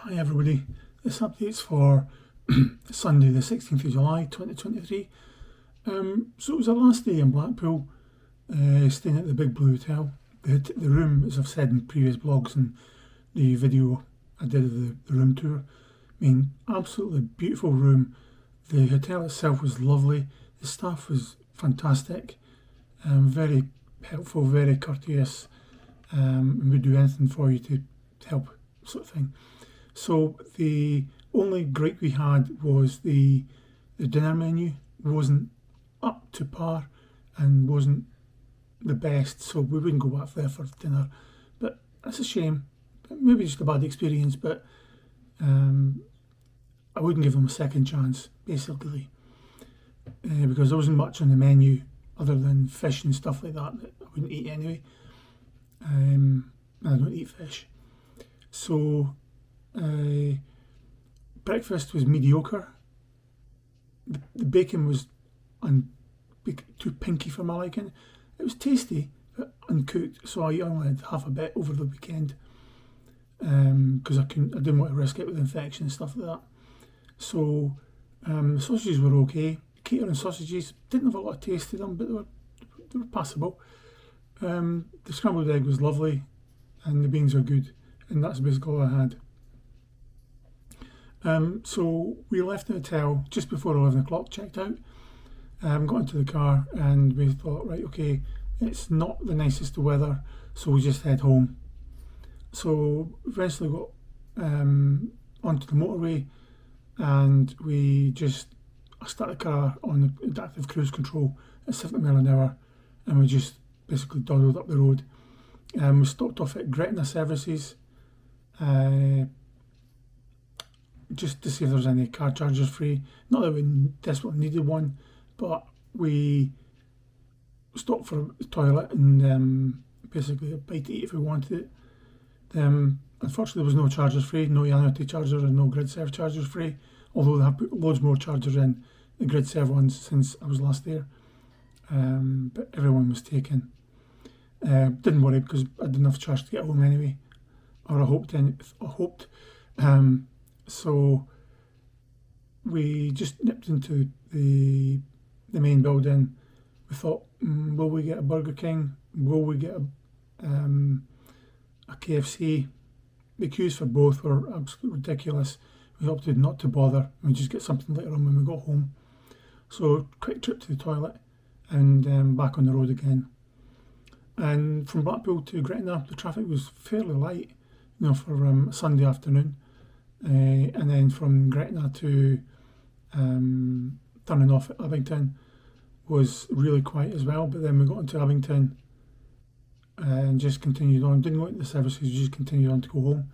Hi everybody, this update's for Sunday the 16th of July 2023. So it was our last day in Blackpool, staying at the Big Blue Hotel. The room, as I've said in previous blogs and the video I did of the room tour, absolutely beautiful room. The hotel itself was lovely, the staff was fantastic, very helpful, very courteous, and would do anything for you to help, sort of thing. So the only gripe we had was the dinner menu wasn't up to par and wasn't the best, so we wouldn't go back there for dinner. But that's a shame. Maybe just a bad experience, but I wouldn't give them a second chance, basically, because there wasn't much on the menu other than fish and stuff like that I wouldn't eat anyway. I don't eat fish. So breakfast was mediocre. The bacon was too pinky for my liking. It was tasty, but uncooked, so I only had half a bit over the weekend because I didn't want to risk it with infection and stuff like that. So the sausages were okay. Catering sausages didn't have a lot of taste to them, but they were passable. The scrambled egg was lovely, and the beans were good, and that's basically all I had. So we left the hotel just before 11 o'clock, checked out, got into the car, and we thought, right, okay, it's not the nicest of weather, so we just head home. So eventually got onto the motorway, and I started the car on the adaptive cruise control at 70 miles an hour, and we just basically dawdled up the road. We stopped off at Gretna Services, just to see if there's any car chargers free. Not that we desperately needed one, but we stopped for a toilet and basically a bite to eat if we wanted it. Unfortunately, there was no chargers free, no Yanity chargers and no GridServe chargers free, although they have put loads more chargers in the GridServe ones since I was last there. But everyone was taken. Didn't worry because I had enough charge to get home anyway, or I hoped. So we just nipped into the main building. We thought, will we get a Burger King? Will we get a KFC? The queues for both were absolutely ridiculous. We opted not to bother. We just get something later on when we got home. So quick trip to the toilet and back on the road again. And from Blackpool to Gretna, the traffic was fairly light, for a Sunday afternoon. And then from Gretna to turning off at Abington was really quiet as well. But then we got into Abington and just continued on. Didn't go into the services, just continued on to go home.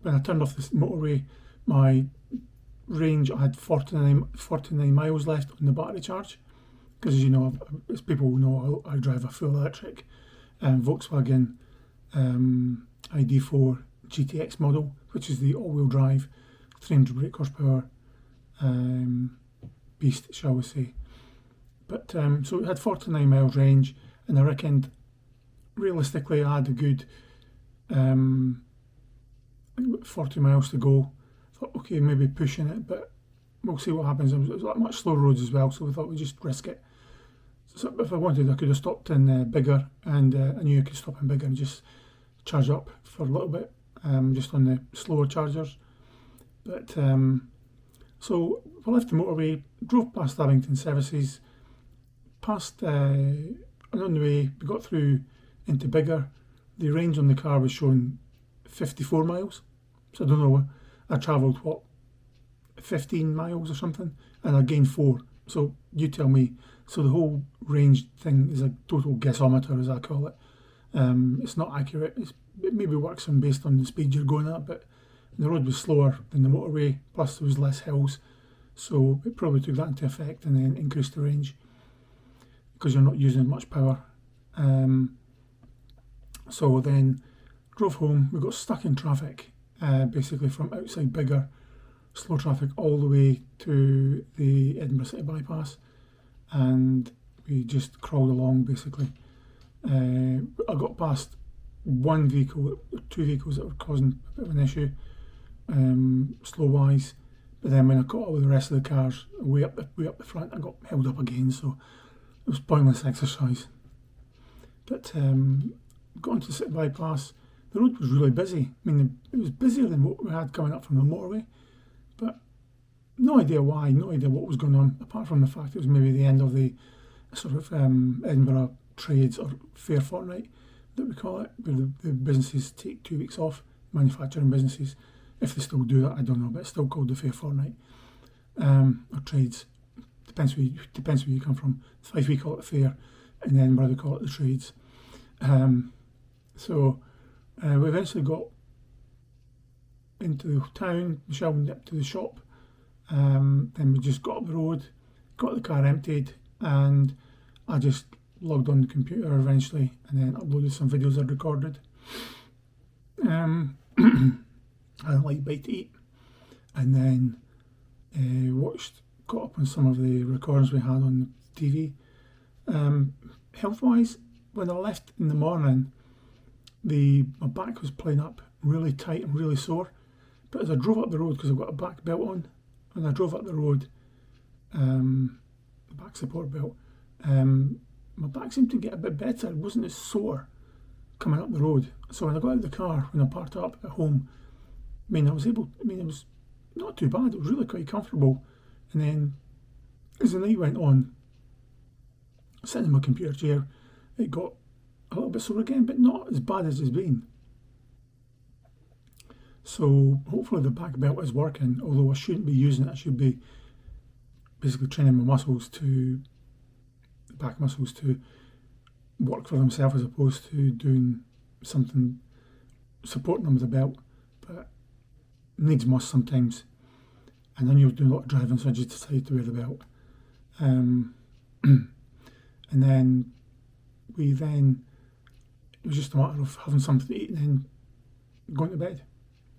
When I turned off the motorway, my range, I had 49 miles left on the battery charge. Because as you know, as people know, I drive a full electric Volkswagen ID.4 GTX model, which is the all-wheel drive, 300 brake horsepower beast, shall we say. But so it had 49 miles range, and I reckoned realistically I had a good 40 miles to go. Thought, okay, maybe pushing it, but we'll see what happens. It was much slower roads as well, so we thought we'd just risk it. So if I wanted, I could have stopped in Biggar, and I knew I could stop in Biggar and just charge up for a little bit, just on the slower chargers. But so we left the motorway, drove past Abington Services, and on the way we got through into Biggar. The range on the car was showing 54 miles, so I don't know, I travelled 15 miles or something, and I gained 4, so you tell me. So the whole range thing is a total guessometer, as I call it. It's not accurate. It maybe works based on the speed you're going at, but the road was slower than the motorway, plus there was less hills, so it probably took that into effect and then increased the range because you're not using much power. So then drove home. We got stuck in traffic, basically from outside Biggar, slow traffic all the way to the Edinburgh City bypass, and we just crawled along basically. I got past one vehicle, two vehicles that were causing a bit of an issue, slow wise. But then when I caught up with the rest of the cars way up the front, I got held up again. So it was pointless exercise. But got onto the city bypass. The road was really busy. I mean, it was busier than what we had coming up from the motorway. But no idea why, no idea what was going on, apart from the fact it was maybe the end of the sort of Edinburgh trades or fair fortnight that we call it, where the businesses take 2 weeks off, manufacturing businesses. If they still do that, I don't know, but it's still called the fair fortnight, or trades. Depends where you come from. It's like we call it the fair, and then where they call it the trades. So we eventually got into the town. Michelle went up to the shop. Then we just got up the road, got the car emptied, and I just logged on the computer eventually, and then uploaded some videos I'd recorded. I had a light bite to eat, and then caught up on some of the recordings we had on the TV. Health-wise, when I left in the morning, my back was playing up really tight and really sore. But as I drove up the road, because I've got a back belt on, when I drove up the road, the back support belt, my back seemed to get a bit better. It wasn't as sore coming up the road. So when I got out of the car, when I parked up at home, it was not too bad. It was really quite comfortable. And then as the night went on, sitting in my computer chair, it got a little bit sore again, but not as bad as it's been. So hopefully the back belt is working, although I shouldn't be using it. I should be basically training my back muscles to work for themselves as opposed to doing something, supporting them with a belt. But needs must sometimes. And then you're doing a lot of driving, so I just decided to wear the belt. And then it was just a matter of having something to eat and then going to bed.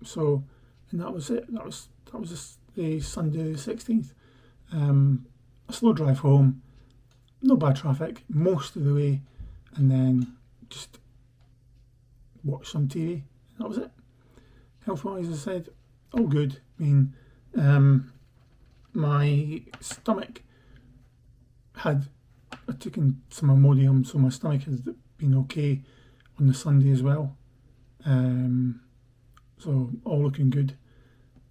So, and that was it. That was the Sunday the 16th. A slow drive home, no bad traffic most of the way, and then just watch some TV. That was it. Health-wise, as I said, all good. I mean, my stomach I'd taken some Imodium, so my stomach has been okay on the Sunday as well. So all looking good.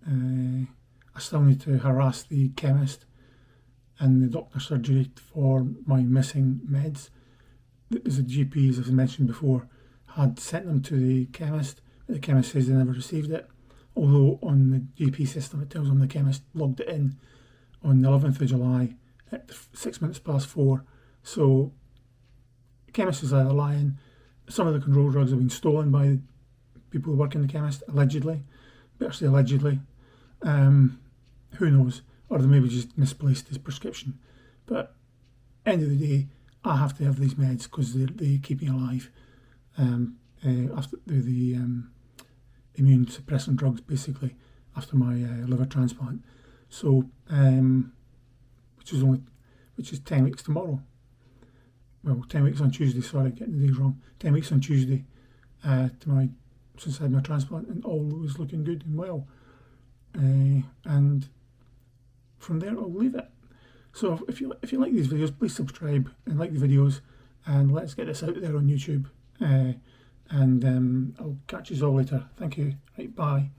I still need to harass the chemist and the doctor's surgery for my missing meds. As the GP, as I mentioned before, had sent them to the chemist, but the chemist says they never received it. Although on the GP system it tells them the chemist logged it in on the 11th of July at 6 minutes past 4. So the chemist is either lying, some of the control drugs have been stolen by people who work in the chemist, allegedly. Better say allegedly. Who knows? Or they maybe just misplaced his prescription. But end of the day, I have to have these meds because they keep me alive. After the immune suppressant drugs, basically, after my liver transplant. So, which is 10 weeks tomorrow. Well, 10 weeks on Tuesday. Sorry, getting the days wrong. 10 weeks on Tuesday since I had my transplant, and all was looking good and well. And from there, I'll leave it. So if you like these videos, please subscribe and like the videos, and let's get this out there on YouTube. And I'll catch you all later. Thank you. Right, bye.